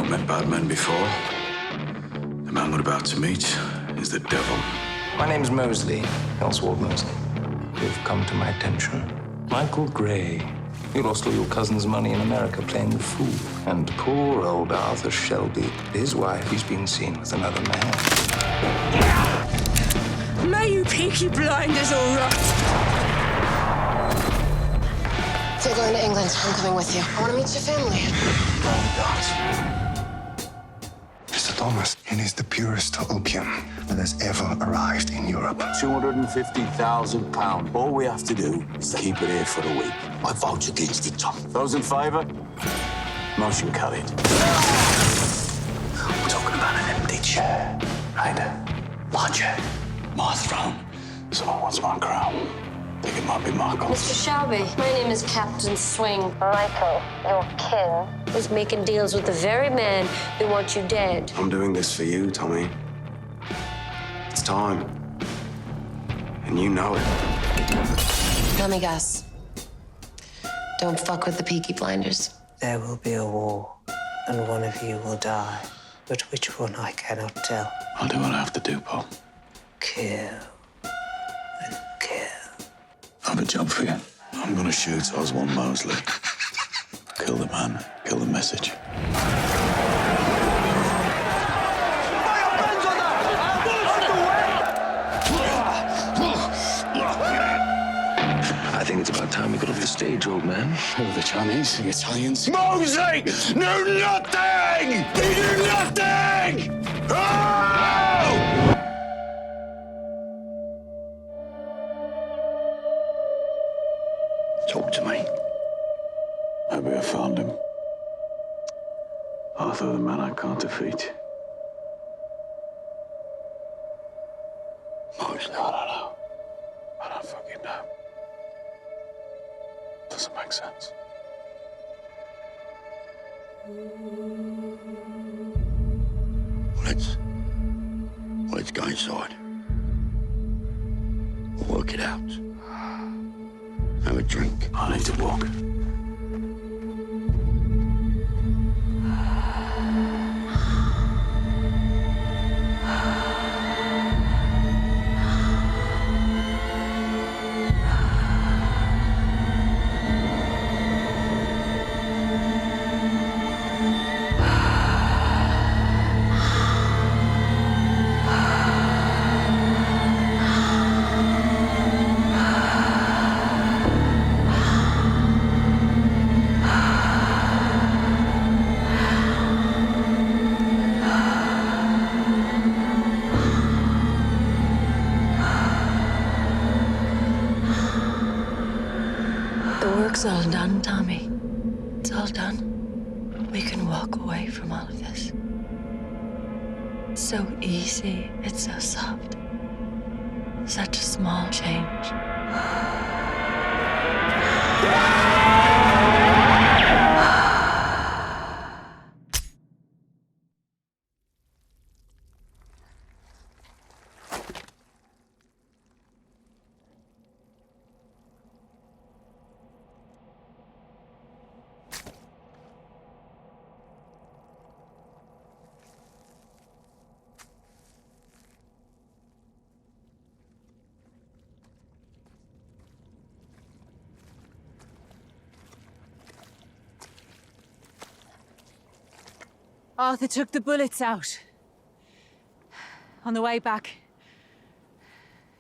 not met bad men before. The man we're about to meet is the devil. My name's Mosley, Ellsworth Mosley. You've come to my attention. Michael Gray. You lost all your cousin's money in America playing the fool. And poor old Arthur Shelby, his wife, he's been seen with another man. May you Peaky Blinders all rot! If you're going to England, I'm coming with you. I want to meet your family. Oh, God. Mr. Thomas, it is the purest opium that has ever arrived in Europe. £250,000. All we have to do is keep it here for a week. I vote against it, Tom. Those in favour? Motion carried. We're talking about an empty chair, right? My chair, my throne. Someone wants my crown. Think it might be Michael. Mr. Shelby, my name is Captain Swing. Michael, your kin, is making deals with the very man who wants you dead. I'm doing this for you, Tommy. It's time. And you know it. Let me guess. Don't fuck with the Peaky Blinders. There will be a war, and one of you will die. But which one I cannot tell. I'll do what I have to do, Paul. Kill and kill. I have a job for you. I'm gonna shoot Oswald Mosley. Kill the man, kill the message. I think it's about time we got off the stage, old man. The Chinese, the Italians. Mosley! Do nothing! They do nothing! Oh! Talk to me. Maybe I found him. Arthur, the man I can't defeat. Mosley, I don't know. I don't fucking know. Doesn't make sense. Let's go inside. We'll work it out. Have a drink. I need to walk. It's all done, Tommy. It's all done. We can walk away from all of this. It's so easy. It's so soft. Such a small change. Arthur took the bullets out. On the way back,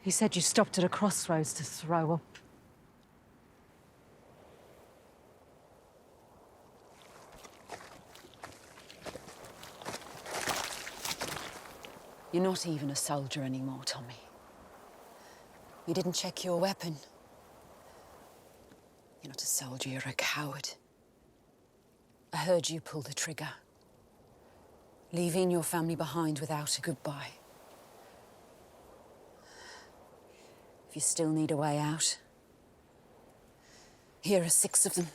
he said you stopped at a crossroads to throw up. You're not even a soldier anymore, Tommy. You didn't check your weapon. You're not a soldier, you're a coward. I heard you pull the trigger, leaving your family behind without a goodbye. If you still need a way out, here are 6 of them.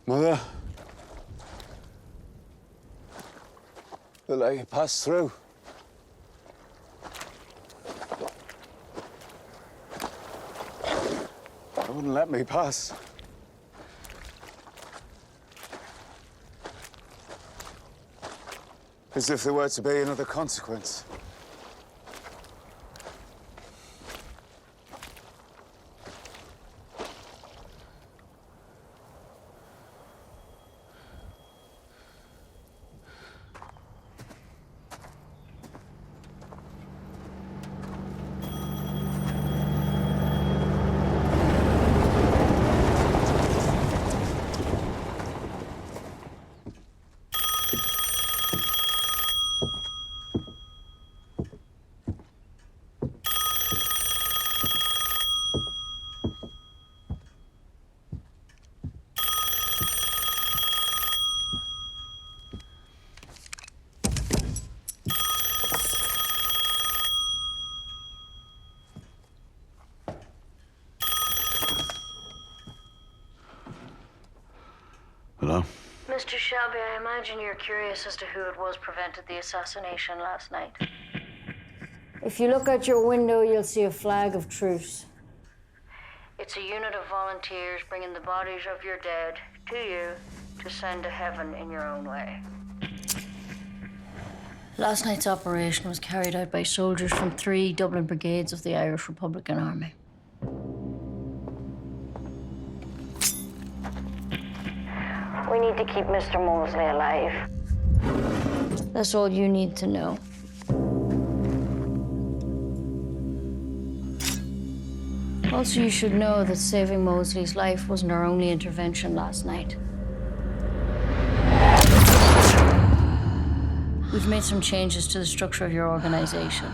Mother? Look like you passed through. They wouldn't let me pass. As if there were to be another consequence. Hello? Mr. Shelby, I imagine you're curious as to who it was prevented the assassination last night. If you look out your window, you'll see a flag of truce. It's a unit of volunteers bringing the bodies of your dead to you to send to heaven in your own way. Last night's operation was carried out by soldiers from 3 Dublin brigades of the Irish Republican Army. We need to keep Mr. Mosley alive. That's all you need to know. Also, you should know that saving Mosley's life wasn't our only intervention last night. We've made some changes to the structure of your organization.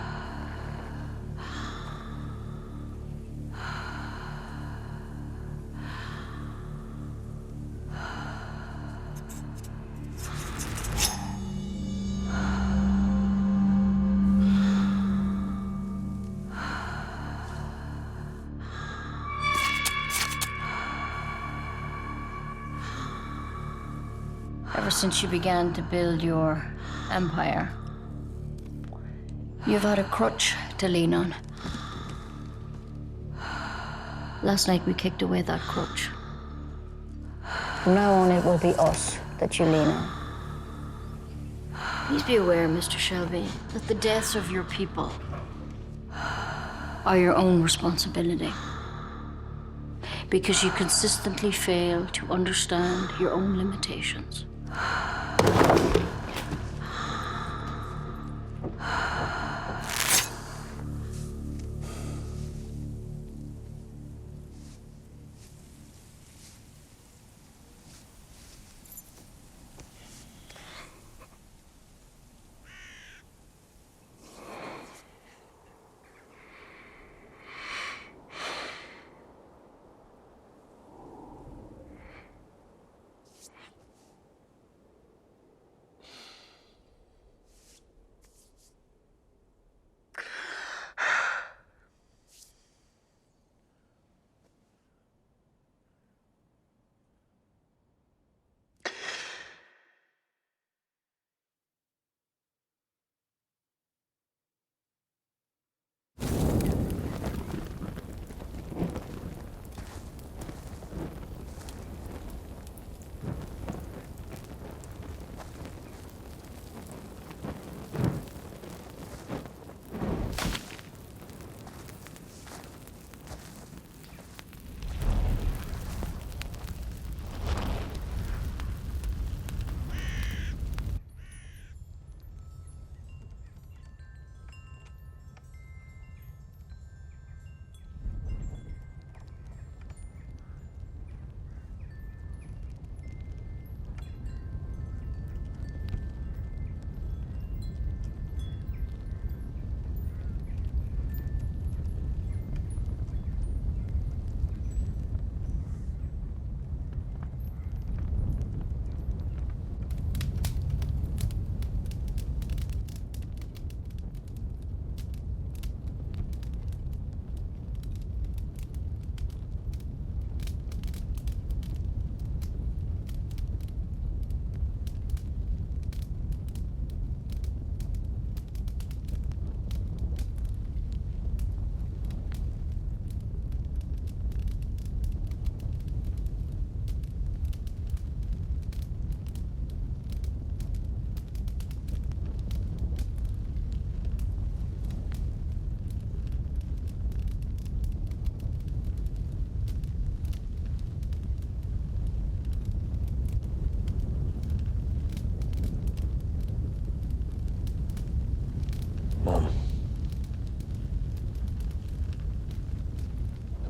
Ever since you began to build your empire, you've had a crutch to lean on. Last night we kicked away that crutch. From now on it will be us that you lean on. Please be aware, Mr. Shelby, that the deaths of your people are your own responsibility. Because you consistently fail to understand your own limitations.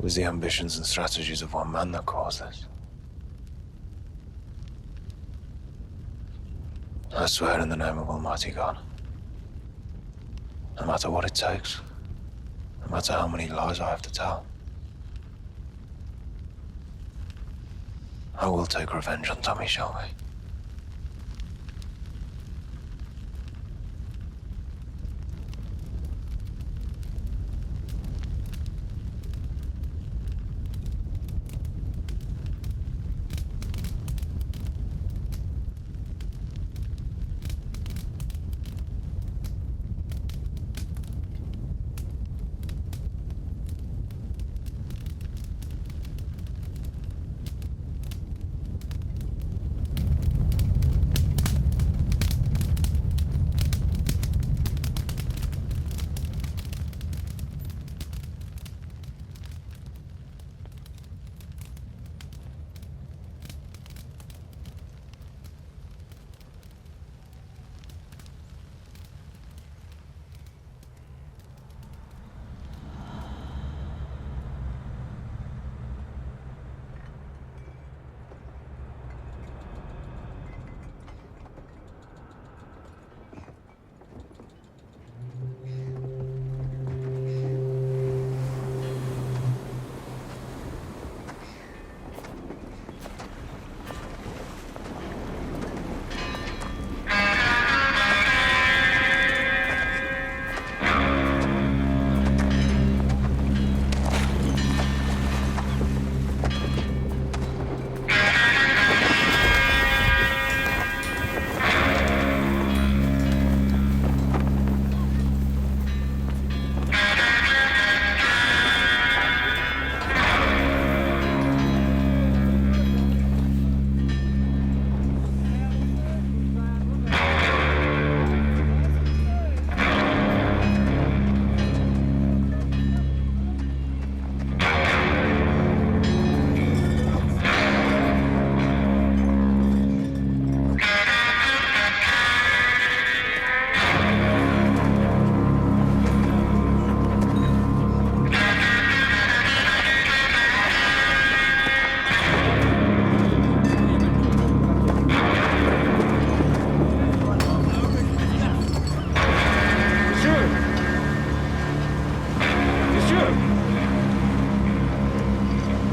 was the ambitions and strategies of one man that caused this. I swear in the name of Almighty God, no matter what it takes, no matter how many lies I have to tell, I will take revenge on Tommy Shelby.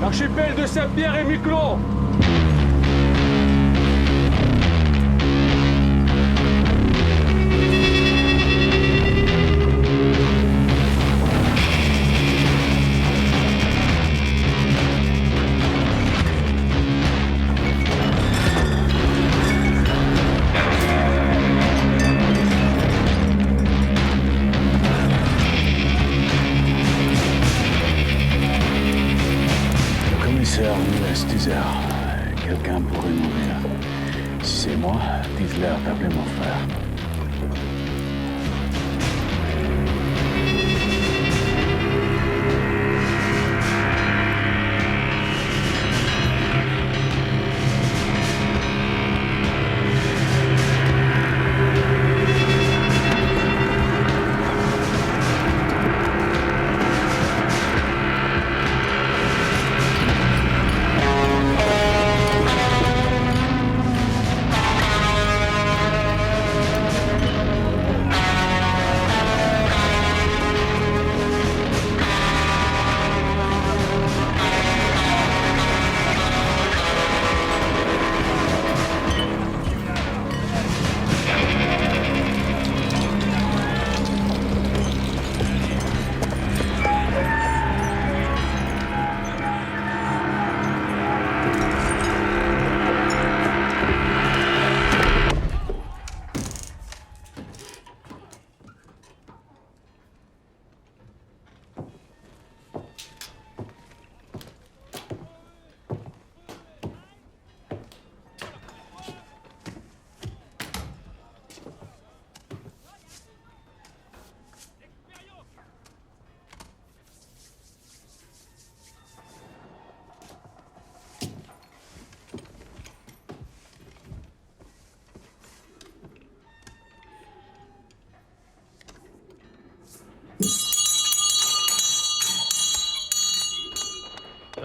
L'archipel de Saint-Pierre et Miquelon. Quelqu'un pourrait mourir. Si c'est moi, dites-leur d'appeler mon frère.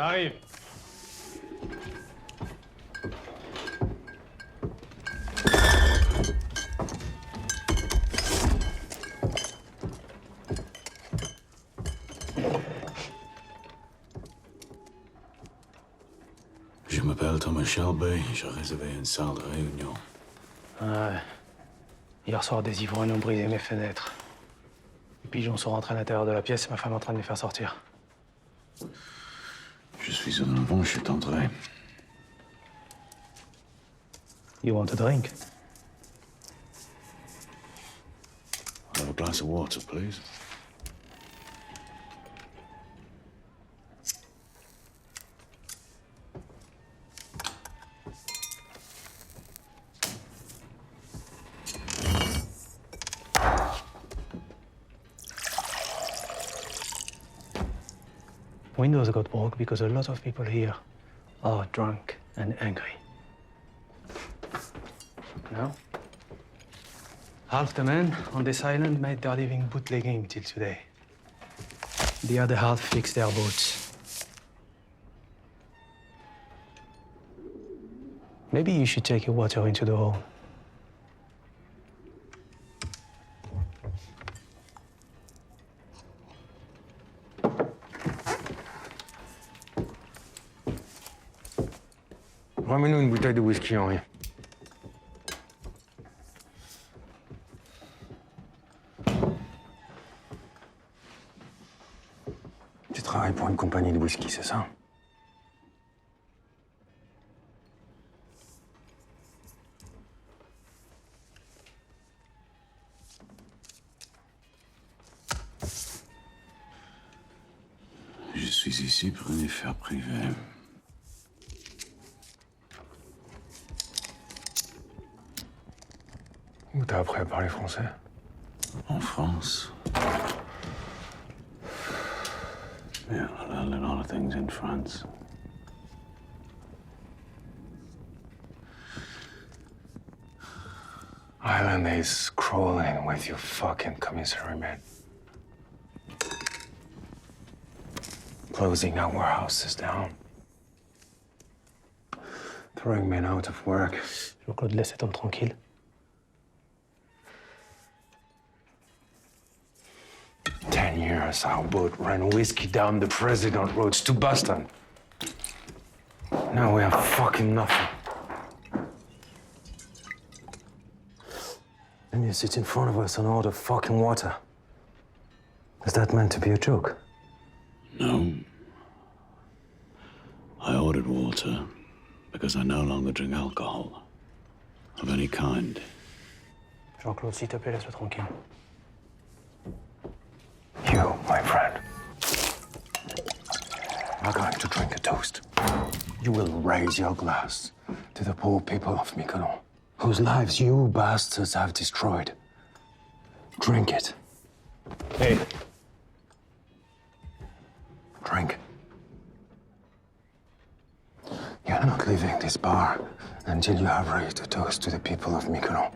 J'arrive. Je m'appelle Thomas Shelby, j'ai réservé une salle de réunion. Ouais. Hier soir, des ivrognes ont brisé mes fenêtres. Les pigeons sont rentrés à l'intérieur de la pièce et ma femme est en train de les faire sortir. Je suis en avant, je suis entré. You want a drink? I'll have a glass of water, please. Windows got broke because a lot of people here are drunk and angry. Now, half the men on this island made their living bootlegging till today. The other half fixed their boats. Maybe you should take your water into the hole. Ramène-nous une bouteille de whisky en rien. Tu travailles pour une compagnie de whisky, c'est ça? Je suis ici pour une affaire privée. Où t'as appris à parler français? En France. Yeah, I learned a lot of things in France. Island is crawling with your fucking commissary men. Closing our warehouses down. Throwing men out of work. Jean-Claude, laisse cet homme tranquille. Years, our boat ran whiskey down the President roads to Boston. Now we have fucking nothing. And you sit in front of us and order fucking water. Is that meant to be a joke? No. I ordered water because I no longer drink alcohol of any kind. Jean-Claude, s'il te plaît, laisse-le tranquille. You, my friend, are going to drink a toast. You will raise your glass to the poor people of Mykonos, whose lives you bastards have destroyed. Drink it. Hey. Drink. You're not leaving this bar until you have raised a toast to the people of Mykonos.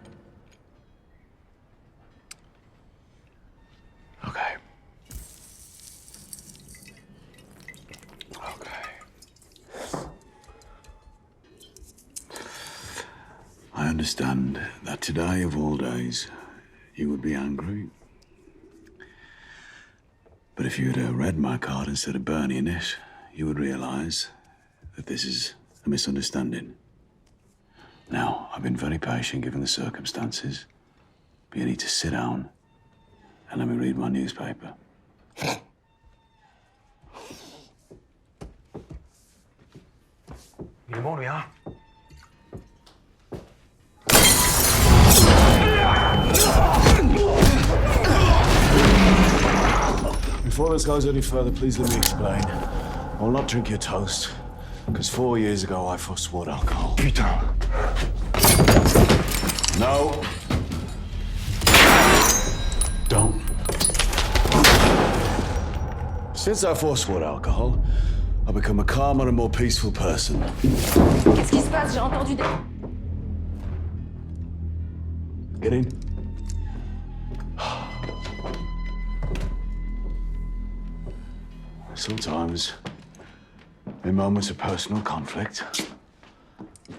Okay. I understand that today, of all days, you would be angry. But if you had read my card instead of burning it, you would realize that this is a misunderstanding. Now, I've been very patient given the circumstances, but you need to sit down and let me read my newspaper. Il est bon, lui, hein? Before this goes any further, please let me explain. I will not drink your toast, because 4 years ago I forswore alcohol. Putain! No. Don't. Since I forswore alcohol, I've become a calmer and more peaceful person. Qu'est-ce qui se passe? J'ai entendu des... Get in. Sometimes, In moments of personal conflict,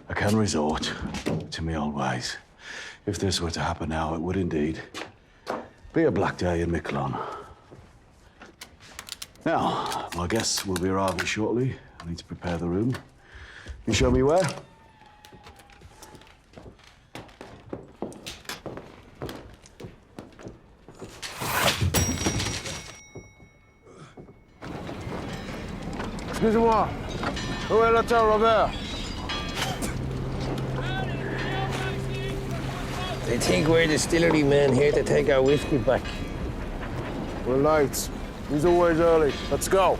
I can resort to my old ways. If this were to happen now, it would indeed be a black day in Miquelon. Now, my guests will be arriving shortly. I need to prepare the room. You show me where? Excusez-moi, où est l'hôtel Robert? They think we're distillery men here to take our whiskey back. We're late. He's always early. Let's go.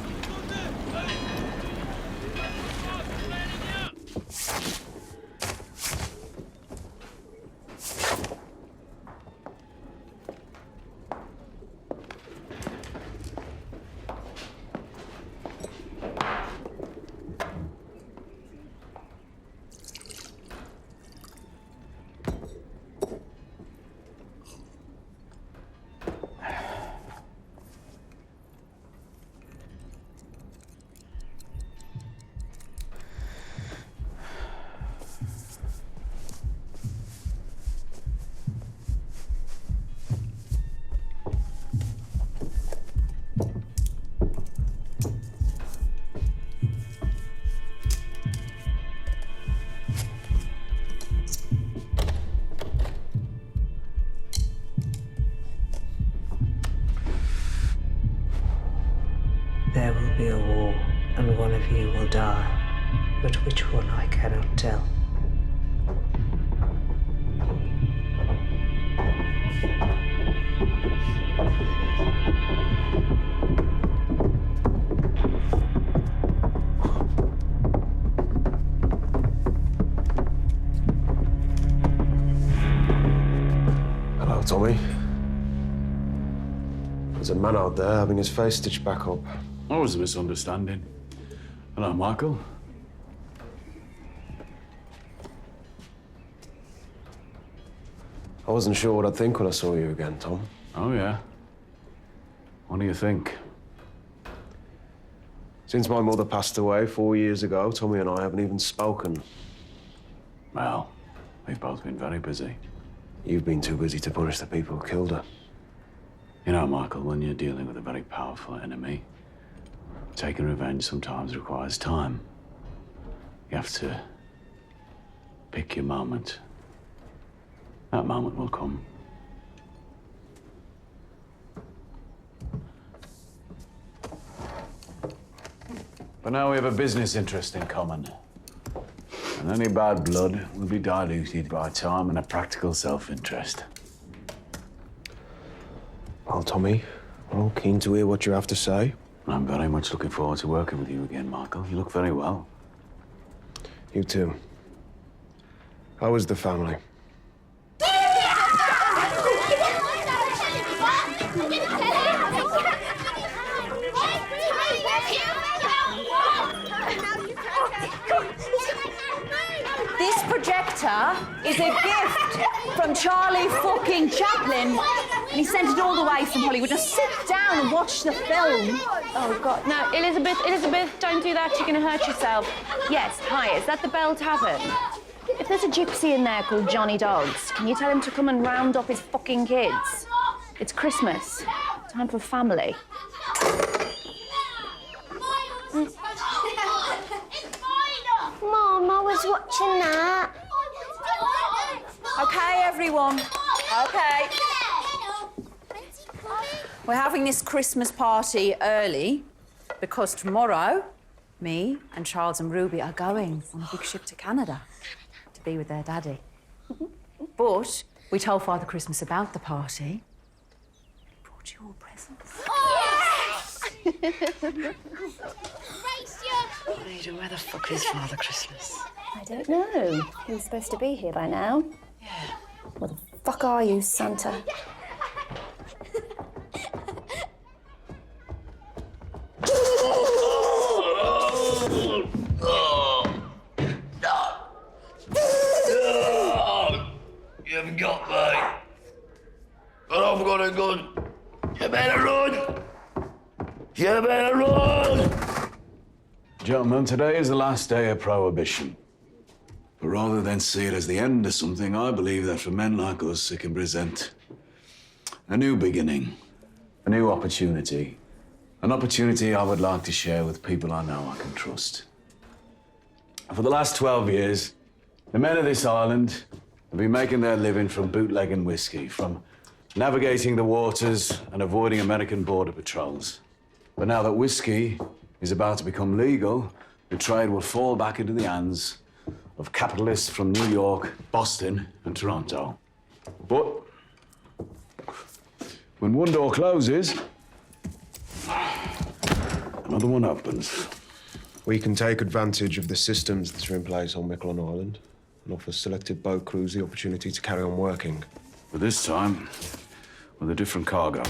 There will be a war, and one of you will die. But which one I cannot tell. Hello, Tommy. There's a man out there having his face stitched back up. That was a misunderstanding. Hello, Michael. I wasn't sure what I'd think when I saw you again, Tom. Oh, yeah? What do you think? Since my mother passed away 4 years ago, Tommy and I haven't even spoken. Well, we've both been very busy. You've been too busy to punish the people who killed her. You know, Michael, when you're dealing with a very powerful enemy, taking revenge sometimes requires time. You have to pick your moment. That moment will come. But now we have a business interest in common. And any bad blood will be diluted by time and a practical self-interest. Well, Tommy, I'm keen to hear what you have to say. I'm very much looking forward to working with you again, Michael. You look very well. You too. How is the family? This projector is a gift from Charlie fucking Chaplin. And he sent it all the way from Hollywood. Now sit down and watch the film. Oh, God. No, Elizabeth, don't do that. You're going to hurt yourself. Yes, hi, is that the Bell Tavern? If there's a gypsy in there called Johnny Dogs, can you tell him to come and round up his fucking kids? It's Christmas. Time for family. Mom, I was watching that. OK, everyone. OK. We're having this Christmas party early because tomorrow, me and Charles and Ruby are going on a big ship to Canada to be with their daddy. But we told Father Christmas about the party. He brought you all presents. Ada, where the fuck is Father Christmas? I don't know. He was supposed to be here by now. Yeah. Where the fuck are you, Santa? You haven't got me. But I've got a gun. You better run. You better run. Gentlemen, today is the last day of Prohibition. But rather than see it as the end of something, I believe that for men like us, it can present a new beginning, a new opportunity. An opportunity I would like to share with people I know I can trust. For the last 12 years, the men of this island have been making their living from bootlegging whiskey, from navigating the waters and avoiding American border patrols. But now that whiskey is about to become legal, the trade will fall back into the hands of capitalists from New York, Boston, and Toronto. But when one door closes, another one opens. We can take advantage of the systems that are in place on Miquelon Island and offer selected boat crews the opportunity to carry on working. But this time, with a different cargo.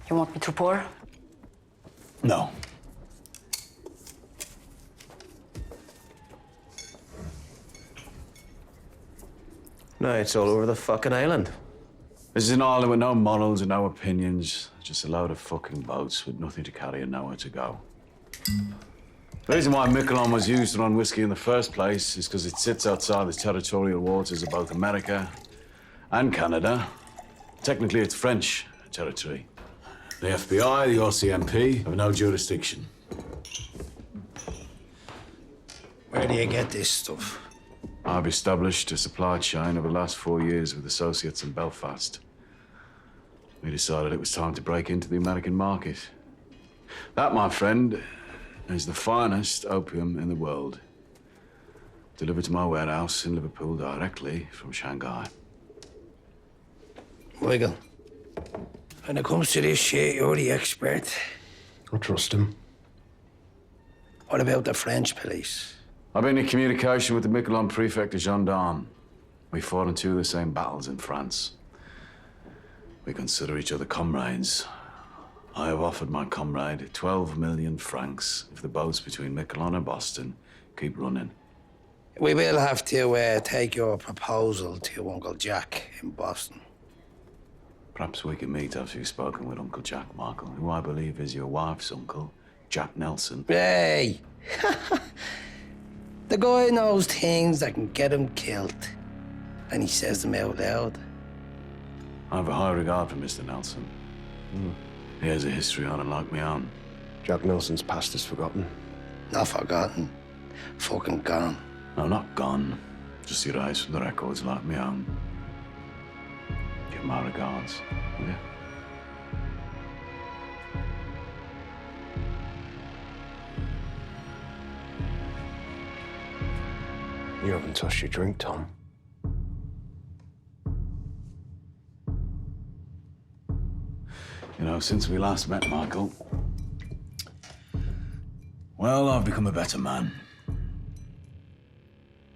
You want me to pour? No. No, it's all over the fucking island. This is an island with no morals and no opinions. Just a load of fucking boats with nothing to carry and nowhere to go. The reason why Miquelon was used to run whiskey in the first place is because it sits outside the territorial waters of both America and Canada. Technically, it's French territory. The FBI, the RCMP have no jurisdiction. Where do you get this stuff? I've established a supply chain over the last 4 years with associates in Belfast. We decided it was time to break into the American market. That, my friend, is the finest opium in the world. Delivered to my warehouse in Liverpool directly from Shanghai. Wiggle. When it comes to this shit, you're the expert. I trust him. What about the French police? I've been in communication with the Miquelon prefect of gendarmes. We fought in 2 of the same battles in France. We consider each other comrades. I have offered my comrade 12 million francs if the boats between Miquelon and Boston keep running. We will have to take your proposal to Uncle Jack in Boston. Perhaps we can meet after you've spoken with Uncle Jack, Michael, who I believe is your wife's uncle, Jack Nelson. Hey! The guy knows things that can get him killed, and he says them out loud. I have a high regard for Mr. Nelson. He has a history on it like me own. Jack Nelson's past is forgotten. Not forgotten. Fucking gone. No, not gone. Just erased from the records like me own. Give my regards, will you? You haven't touched your drink, Tom. You know, since we last met, Michael, well, I've become a better man.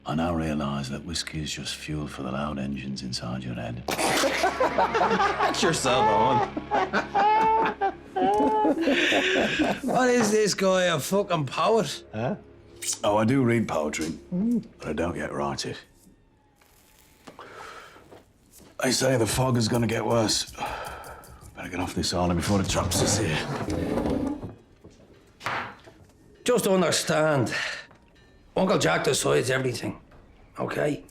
I now realize that whiskey is just fuel for the loud engines inside your head. That's yourself on. What is this guy, a fucking poet? Huh? Oh, I do read poetry, but I don't yet write it. They say the fog is gonna get worse. Better get off this island before it traps us here. Just understand, Uncle Jack decides everything, okay?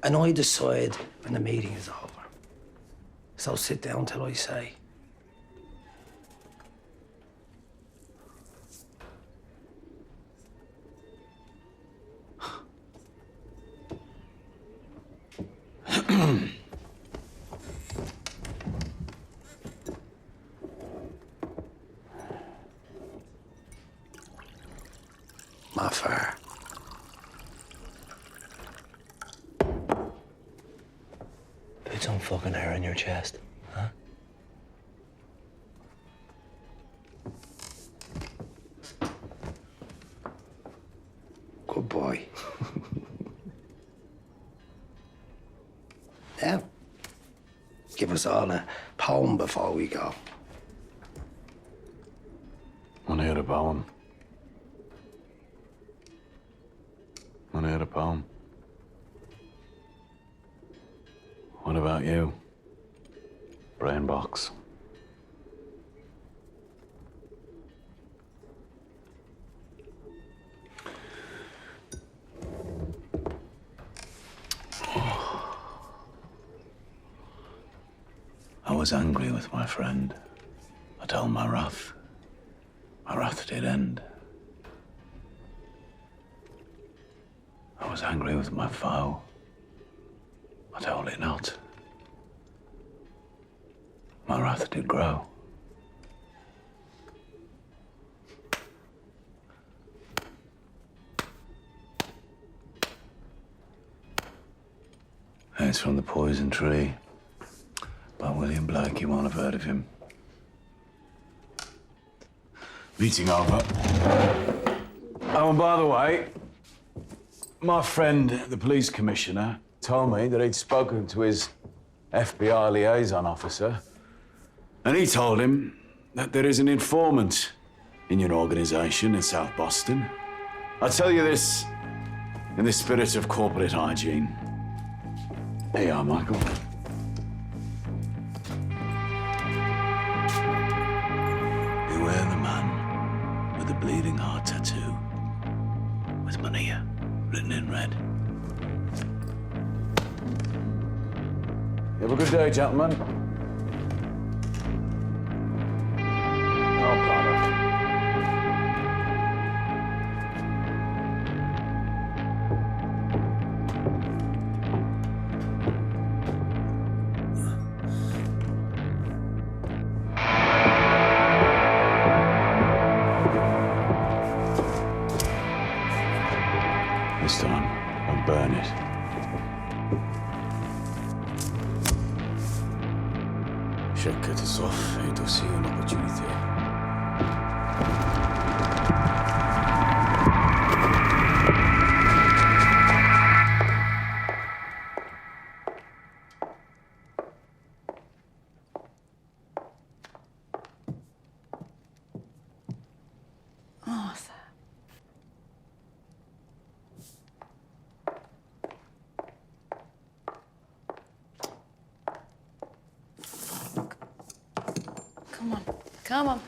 And I decide when the meeting is over. So sit down till I say. My fire. Put some fucking hair in your chest, huh? Good boy. Now, give us all a poem before we go. Want to hear a poem? only heard a poem. What about you? Brain box. I was angry with my friend. I told my wrath. My wrath did end. I was angry with my foe. I told it not. My wrath did grow. It's from The Poison Tree by William Blake. You won't have heard of him. Meeting over. Oh, and by the way, my friend, the police commissioner, told me that he'd spoken to his FBI liaison officer, and he told him that there is an informant in your organization in South Boston. I tell you this in the spirit of corporate hygiene. Here you are, Michael. Beware the man with the bleeding heart tattoo, with Mania written in red. You have a good day, gentlemen. Oh, brother. This time, I'll burn it. Chaque catastrophe est aussi une opportunité. Arthur. Come on. Come on.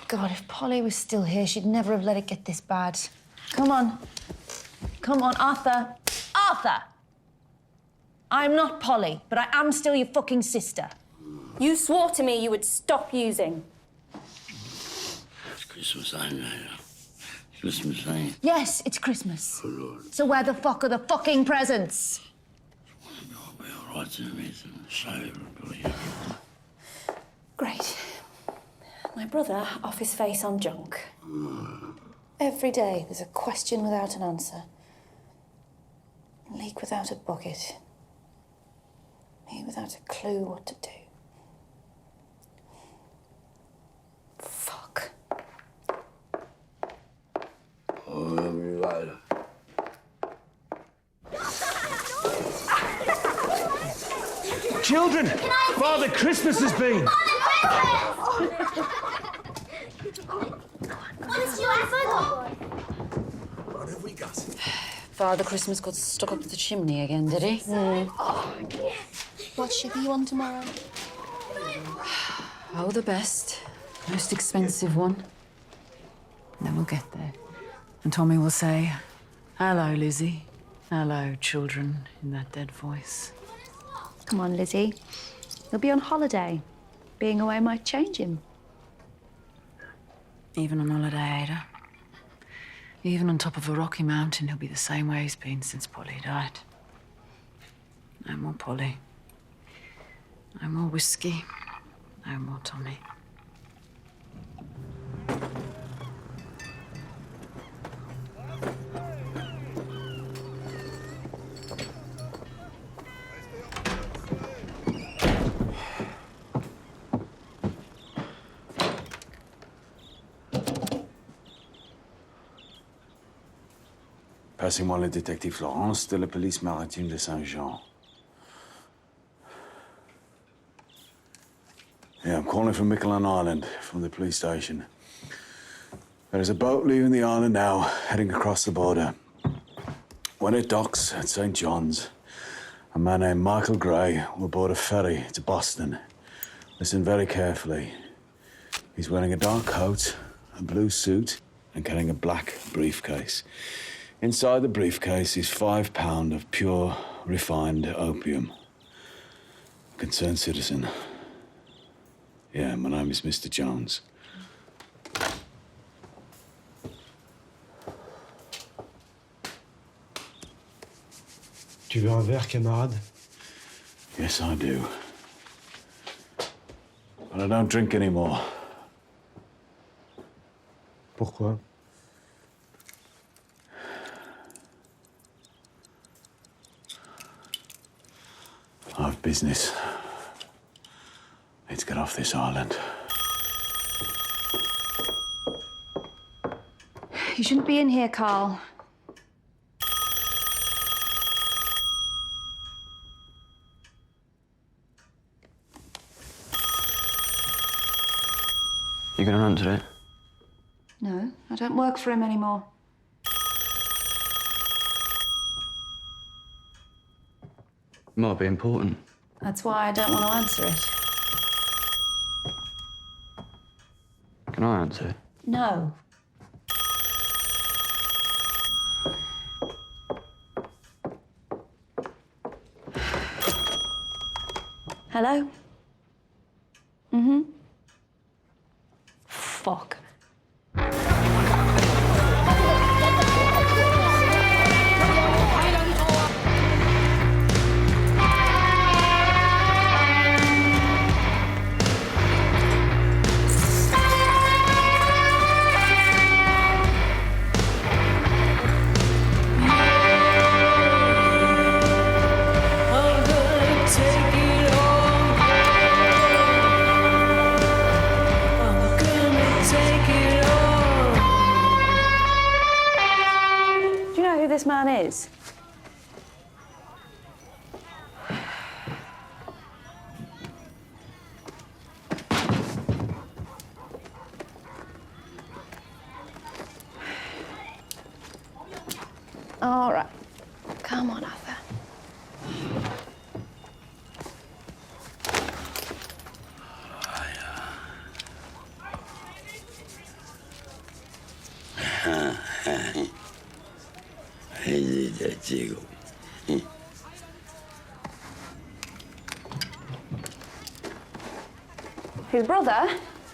God, if Polly was still here, she'd never have let it get this bad. Come on. Come on, Arthur. Arthur! I'm not Polly, but I am still your fucking sister. You swore to me you would stop using. It's Christmas Eve now. Christmas Eve. Yes, it's Christmas. So where the fuck are the fucking presents? We're all right to meet and save everybody. Great. My brother off his face on junk. Every day there's a question without an answer. Leak without a bucket. Me without a clue what to do. Fuck. Oh, everybody. Children! Father Christmas has been! What have we got? Father Christmas got stuck up the chimney again, did he? What ship are you on tomorrow? Oh, the best. Most expensive one. And then we'll get there. And Tommy will say, "Hello, Lizzie. Hello, children," in that dead voice. Come on, Lizzie. He'll be on holiday. Being away might change him. Even on holiday, Ada. Even on top of a rocky mountain, he'll be the same way he's been since Polly died. No more Polly. No more whiskey. No more Tommy. Passez-moi le détective Florence de la police maritime de Saint-Jean. Yeah, I'm calling from Miquelon Island, from the police station. There is a boat leaving the island now, heading across the border. When it docks at St. John's, a man named Michael Gray will board a ferry to Boston. Listen very carefully. He's wearing a dark coat, a blue suit, and carrying a black briefcase. Inside the briefcase is £5 of pure, refined opium. A concerned citizen. Yeah, my name is Mr. Jones. Tu veux un verre, camarade? Yes, I do. But I don't drink anymore. Pourquoi? I have business. Need to get off this island. You shouldn't be in here, Carl. You gonna answer it? No, I don't work for him anymore. Might be important. That's why I don't want to answer it. Can I answer it? No. Hello? Mm-hmm. Fuck. This man is. All right. Come on, Arthur. His brother,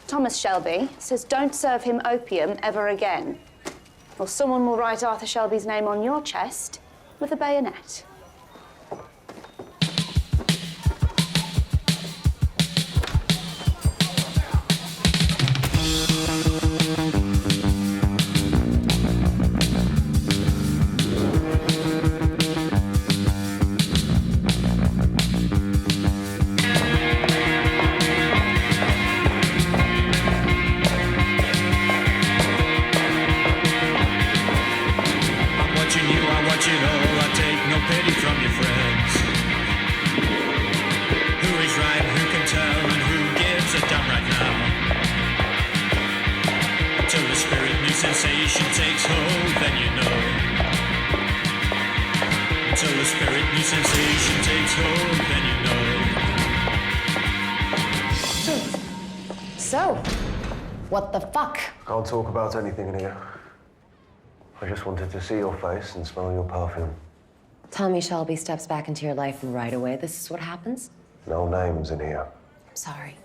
Thomas Shelby, says don't serve him opium ever again, or someone will write Arthur Shelby's name on your chest with a bayonet. So, what the fuck? Can't talk about anything in here. I just wanted to see your face and smell your perfume. Tommy Shelby steps back into your life and right away, this is what happens? No names in here. I'm sorry.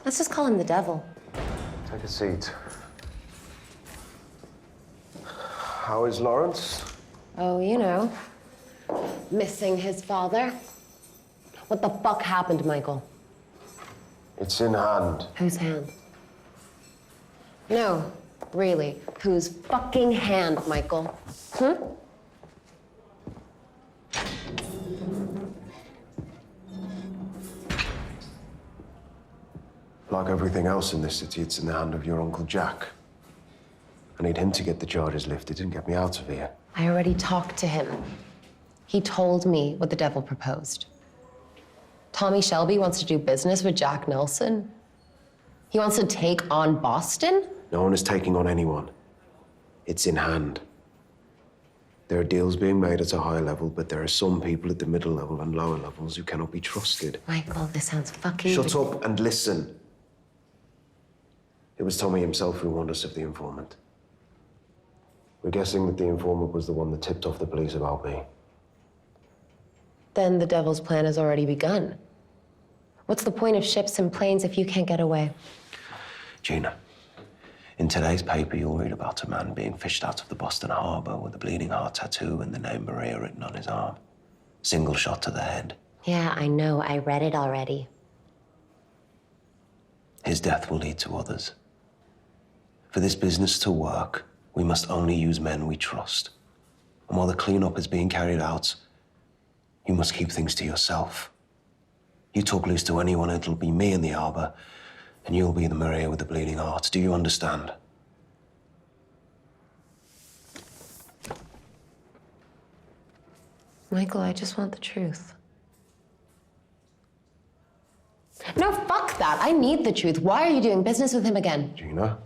Let's just call him the devil. Take a seat. How is Lawrence? Oh, you know, missing his father. What the fuck happened, Michael? It's in hand. Whose hand? No, really, whose fucking hand, Michael? Hmm? Like everything else in this city, it's in the hand of your Uncle Jack. I need him to get the charges lifted and get me out of here. I already talked to him. He told me what the devil proposed. Tommy Shelby wants to do business with Jack Nelson. He wants to take on Boston? No one is taking on anyone. It's in hand. There are deals being made at a high level, but there are some people at the middle level and lower levels who cannot be trusted. Michael, this sounds fucking... Shut up and listen. It was Tommy himself who warned us of the informant. We're guessing that the informant was the one that tipped off the police about me. Then the devil's plan has already begun. What's the point of ships and planes if you can't get away? Gina, in today's paper, you'll read about a man being fished out of the Boston Harbor with a bleeding heart tattoo and the name Maria written on his arm. Single shot to the head. Yeah, I know. I read it already. His death will lead to others. For this business to work, we must only use men we trust. And while the cleanup is being carried out, you must keep things to yourself. You talk loose to anyone, it'll be me in the harbor, and you'll be the Maria with the bleeding heart. Do you understand? Michael, I just want the truth. No, fuck that. I need the truth. Why are you doing business with him again? Gina,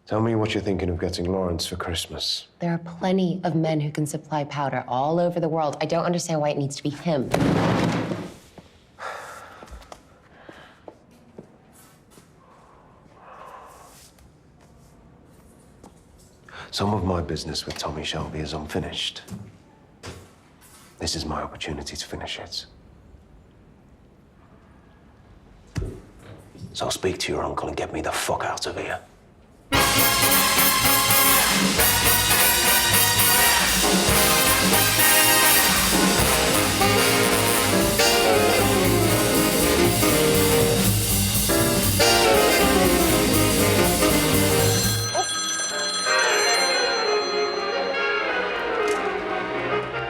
tell me what you're thinking of getting Lawrence for Christmas. There are plenty of men who can supply powder all over the world. I don't understand why it needs to be him. Some of my business with Tommy Shelby is unfinished. This is my opportunity to finish it. So speak to your uncle and get me the fuck out of here.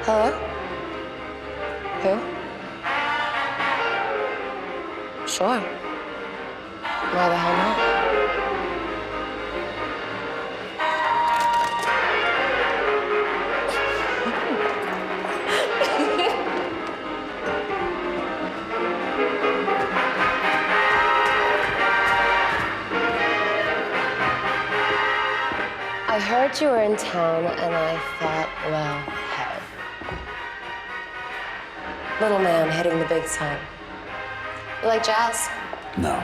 Hello? Who? Sure. Why the hell not? I heard you were in town, and I thought, well, hey. Little man hitting the big time. You like jazz? No.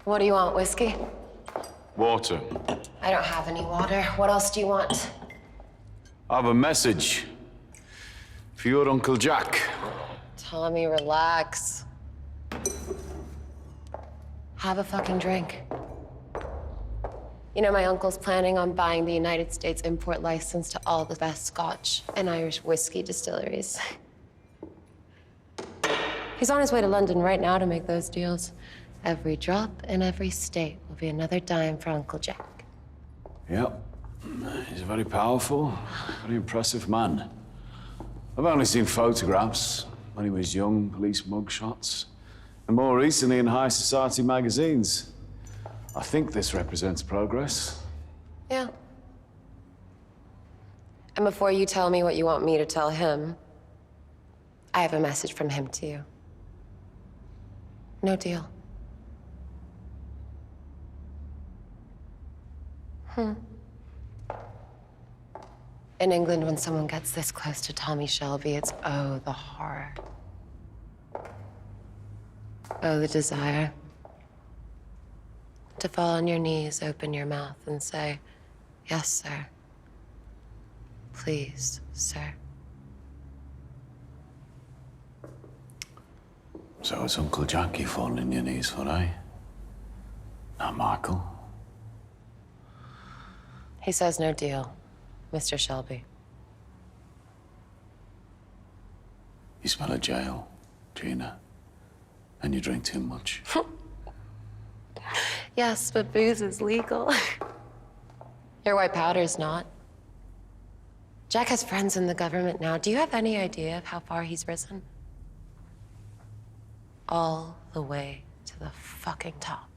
What do you want, whiskey? Water. I don't have any water. What else do you want? I have a message for your Uncle Jack. Tommy, relax. Have a fucking drink. You know, my uncle's planning on buying the United States import license to all the best Scotch and Irish whiskey distilleries. He's on his way to London right now to make those deals. Every drop in every state will be another dime for Uncle Jack. Yep. He's a very powerful, very impressive man. I've only seen photographs when he was young, police mugshots, and more recently in high society magazines. I think this represents progress. Yeah. And before you tell me what you want me to tell him, I have a message from him to you. No deal. In England, when someone gets this close to Tommy Shelby, it's, oh, the horror. Oh, the desire. To fall on your knees, open your mouth, and say, yes, sir. Please, sir. So it's Uncle Jack you falling on your knees for, eh? Not Michael. He says no deal, Mr. Shelby. You smell of jail, Gina. And you drink too much. Yes, but booze is legal. Your white powder's not. Jack has friends in the government now. Do you have any idea of how far he's risen? All the way to the fucking top.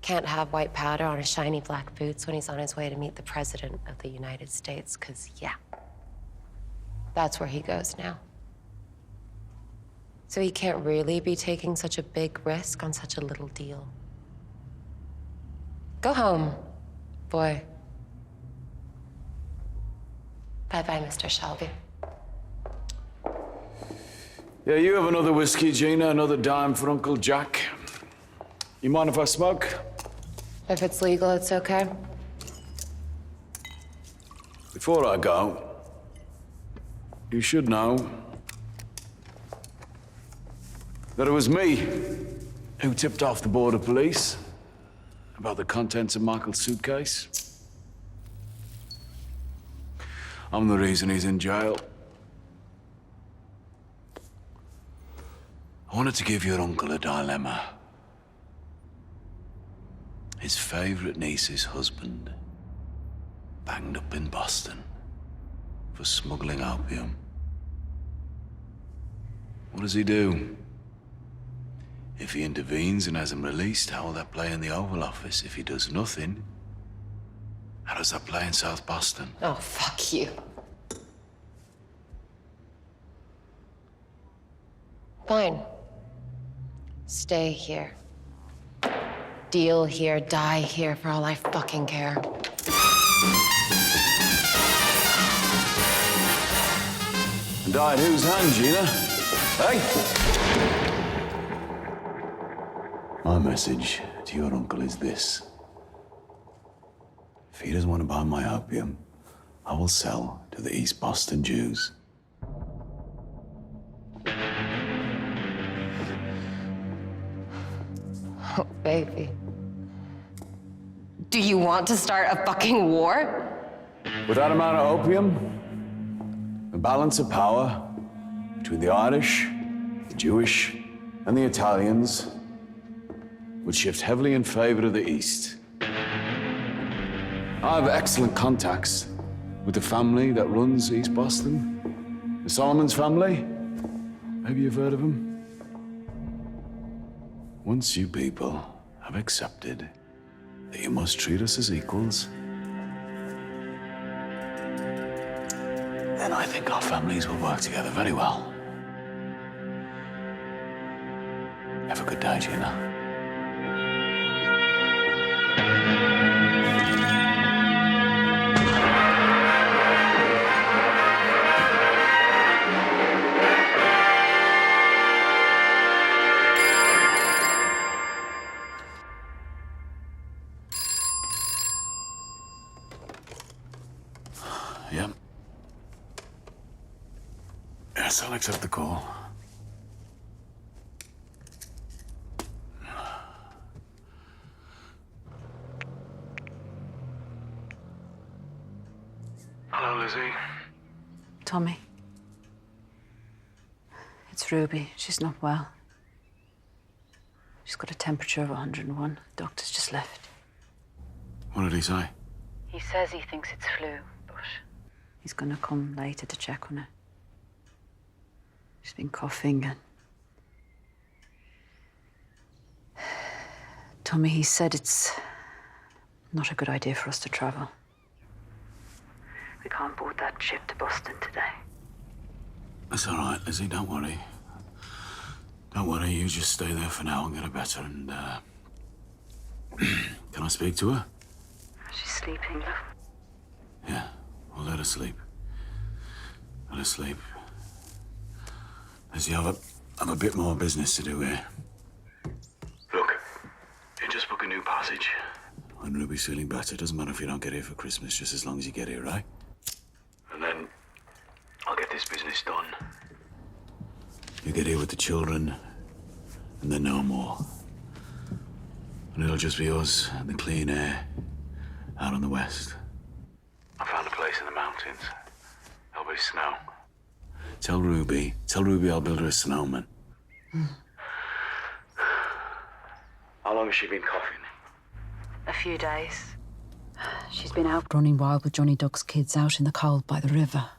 Can't have white powder on his shiny black boots when he's on his way to meet the President of the United States, 'cause, yeah, that's where he goes now. So he can't really be taking such a big risk on such a little deal. Go home, boy. Bye-bye, Mr. Shelby. Yeah, you have another whiskey, Gina, another dime for Uncle Jack. You mind if I smoke? If it's legal, it's okay. Before I go, you should know that it was me who tipped off the border police about the contents of Michael's suitcase. I'm the reason he's in jail. I wanted to give your uncle a dilemma. His favorite niece's husband banged up in Boston for smuggling opium. What does he do? If he intervenes and has him released, how will that play in the Oval Office? If he does nothing, how does that play in South Boston? Oh, fuck you. Fine. Stay here. Deal here, die here, for all I fucking care. And die at whose hand, Gina? Hey? My message to your uncle is this. If he doesn't want to buy my opium, I will sell to the East Boston Jews. Oh, baby. Do you want to start a fucking war? With that amount of opium, the balance of power between the Irish, the Jewish, and the Italians would shift heavily in favor of the East. I have excellent contacts with the family that runs East Boston. The Solomons family. Maybe you've heard of them. Once you people have accepted that you must treat us as equals, then I think our families will work together very well. Have a good day, Gina. Yep. Yes, I'll accept the call. Hello, Lizzie. Tommy. It's Ruby. She's not well. She's got a temperature of 101. The doctor's just left. What did he say? He says he thinks it's flu, but he's gonna come later to check on her. She's been coughing and... Tommy, he said it's not a good idea for us to travel. We can't board that ship to Boston today. That's all right, Lizzie. Don't worry. Don't worry. You just stay there for now and get her better. And can I speak to her? She's sleeping, love. Yeah. Well, let her sleep. Let her sleep. Lizzie, I've a bit more business to do here. Look, you just book a new passage. When Ruby's feeling better, doesn't matter if you don't get here for Christmas, just as long as you get here, right? And then I'll get this business done. You get here with the children, and then no more. And it'll just be us and the clean air out on the west. I found a place in the mountains. There'll be snow. Tell Ruby I'll build her a snowman. How long has she been coughing? A few days. She's been out running wild with Johnny Duck's kids out in the cold by the river.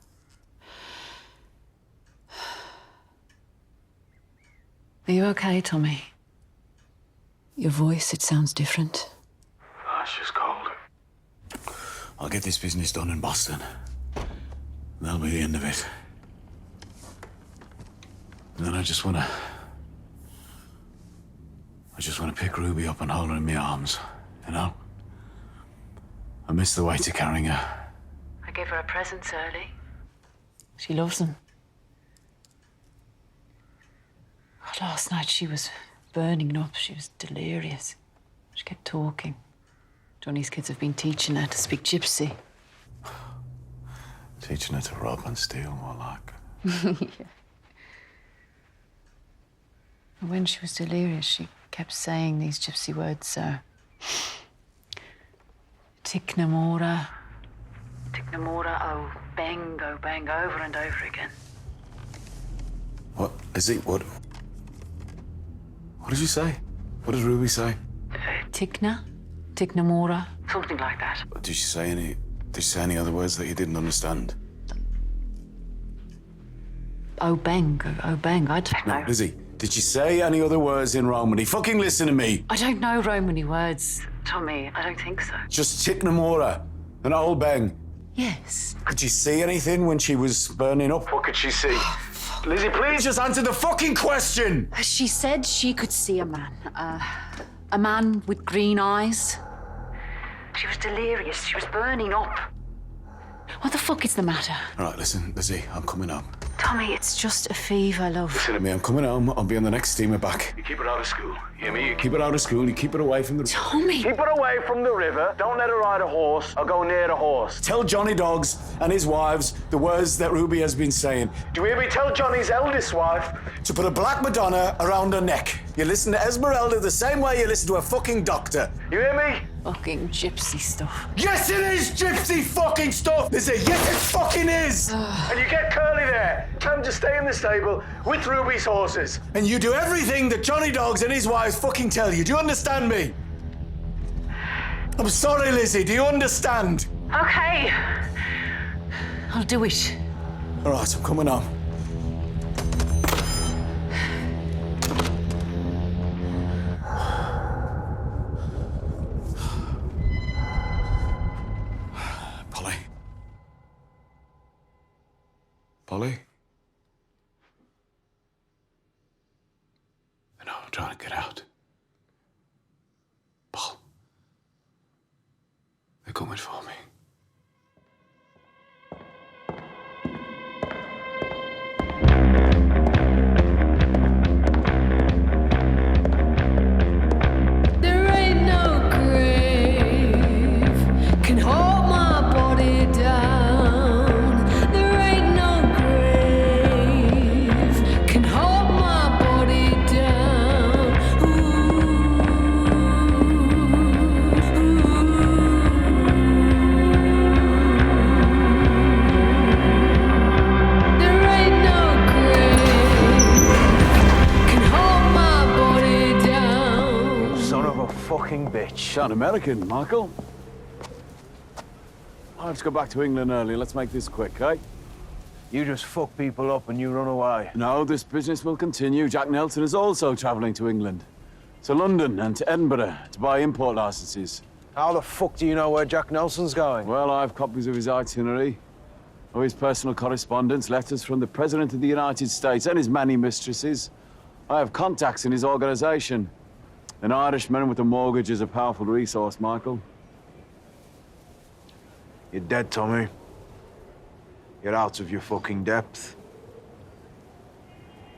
Are you okay, Tommy? Your voice, it sounds different. Oh, it's just cold. I'll get this business done in Boston. That'll be the end of it. And then I just wanna pick Ruby up and hold her in my arms, you know? I miss the weight of carrying her. I gave her a present early. She loves them. Last night she was burning up. She was delirious. She kept talking. Johnny's kids have been teaching her to speak gypsy. Teaching her to rob and steal, more like. Yeah. When she was delirious, she kept saying these gypsy words, Tiknamora, oh bang, over and over again. What is it? What did you say? What did Ruby say? Tiknamora, something like that. Did she say any other words that you didn't understand? Oh bang, I don't know. No, Lizzie, did you say any other words in Romany? Fucking listen to me. I don't know Romany words, Tommy. I don't think so. Just Tiknamora and old bang. Yes. Did you see anything when she was burning up? What could she see? Lizzie, please just answer the fucking question! She said she could see a man with green eyes. She was delirious. She was burning up. What the fuck is the matter? All right, listen, Lizzie, I'm coming home. Tommy, it's just a fever, love. Listen to me, I'm coming home. I'll be on the next steamer back. You keep her out of school. You hear me? You keep her out of school. You keep her away from the... Tommy! Keep her away from the river. Don't let her ride a horse or go near a horse. Tell Johnny Dogs and his wives the words that Ruby has been saying. Do you hear me? Tell Johnny's eldest wife to put a black Madonna around her neck. You listen to Esmeralda the same way you listen to a fucking doctor. You hear me? Fucking gypsy stuff. Yes, it is gypsy fucking stuff! Listen, yes, it fucking is! And you get Curly there. Tell him to stay in the stable with Ruby's horses. And you do everything that Johnny Dogs and his wives fucking tell you. Do you understand me? I'm sorry, Lizzie. Do you understand? Okay. I'll do it. All right, I'm coming home. Polly? I know, I'm trying to get out. Paul. They're coming for me. There ain't no grave can hold my body down. Bitch. Sound American, Michael. I have to go back to England early. Let's make this quick, eh? You just fuck people up and you run away. No, this business will continue. Jack Nelson is also travelling to England, to London and to Edinburgh to buy import licenses. How the fuck do you know where Jack Nelson's going? Well, I have copies of his itinerary, of his personal correspondence, letters from the President of the United States and his many mistresses. I have contacts in his organisation. An Irishman with a mortgage is a powerful resource, Michael. You're dead, Tommy. You're out of your fucking depth.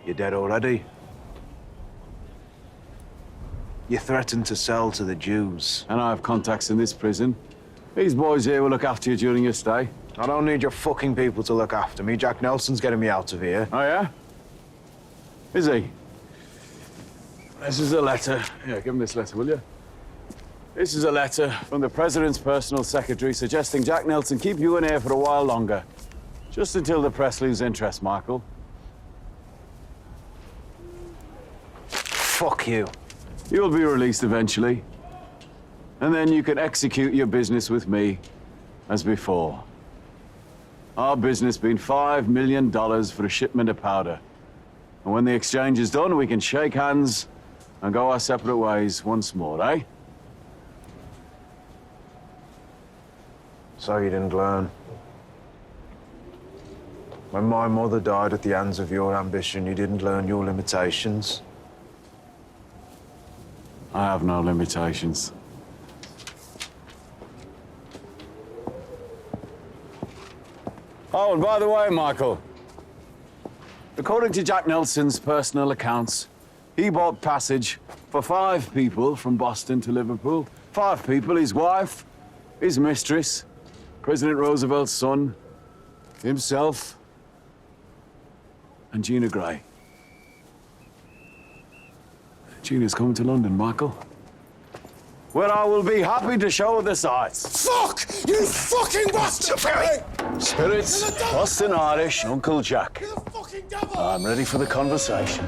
You're dead already. You threatened to sell to the Jews. And I have contacts in this prison. These boys here will look after you during your stay. I don't need your fucking people to look after me. Jack Nelson's getting me out of here. Oh, yeah? Is he? This is a letter. Yeah, give him this letter, will you? This is a letter from the President's personal secretary suggesting Jack Nelson keep you in here for a while longer. Just until the press lose interest, Michael. Fuck you. You'll be released eventually. And then you can execute your business with me as before. Our business being $5 million for a shipment of powder. And when the exchange is done, we can shake hands and go our separate ways once more, eh? So you didn't learn. When my mother died at the hands of your ambition, you didn't learn your limitations. I have no limitations. Oh, and by the way, Michael, according to Jack Nelson's personal accounts, he bought passage for 5 people from Boston to Liverpool. 5 people, his wife, his mistress, President Roosevelt's son, himself, and Gina Gray. Gina's coming to London, Michael. Well, I will be happy to show her the sights. Fuck! You fucking bastard! Spirits, Boston Irish, Uncle Jack. I'm ready for the conversation.